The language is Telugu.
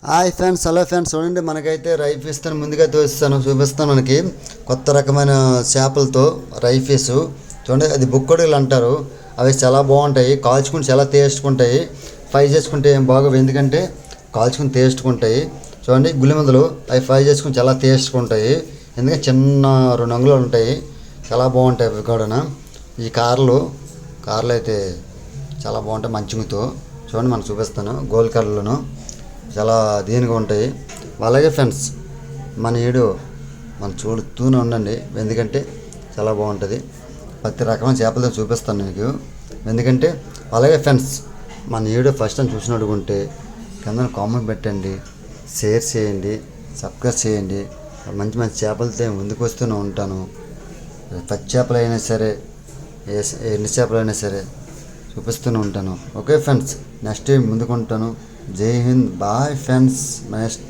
Hi friends, hello friends. చూడండి, మనకైతే రైస్ ఇస్తాను, ముందుగా చూపిస్తాను. మనకి కొత్త రకమైన చేపలతో రైస్ చూడండి, అది బుక్కడుగులు అంటారు. అవి చాలా బాగుంటాయి, కాల్చుకుంటే చాలా టేస్ట్గా ఉంటాయి. ఫ్రై చేసుకుంటే ఏం బాగోవు, ఎందుకంటే కాల్చుకుని టేస్ట్గా ఉంటాయి. చూడండి, గులిమందులు అవి ఫ్రై చేసుకుని చాలా టేస్ట్గా ఉంటాయి, ఎందుకంటే చిన్న 2 అంగుళాలు ఉంటాయి. చాలా బాగుంటాయి అవి కూడా. ఈ కార్లు అయితే చాలా బాగుంటాయి మంచిగుతో. చూడండి, మనకు చూపిస్తాను. గోల్డ్ కలర్లోను చాలా దీనిగా ఉంటాయి. అలాగే ఫ్రెండ్స్, మన వీడియో మనం చూడుతూనే ఉండండి, ఎందుకంటే చాలా బాగుంటుంది. ప్రతి రకమైన చేపలతో చూపిస్తాను మీకు, ఎందుకంటే. అలాగే ఫ్రెండ్స్, మన వీడియో ఫస్ట్ టైం చూసినట్టుకుంటే కింద కామెంట్ పెట్టండి, షేర్ చేయండి, సబ్స్క్రైబ్ చేయండి. మంచి మంచి చేపలతో ముందుకు వస్తూనే ఉంటాను. పచ్చి చేపలైనా సరే, ఎన్ని చేపలైనా సరే చూపిస్తూనే ఉంటాను. ఓకే ఫ్రెండ్స్, నెక్స్ట్ టైం ముందుకు ఉంటాను. జై హింద్, బాయ్ ఫ్రెండ్స్. నెక్స్ట్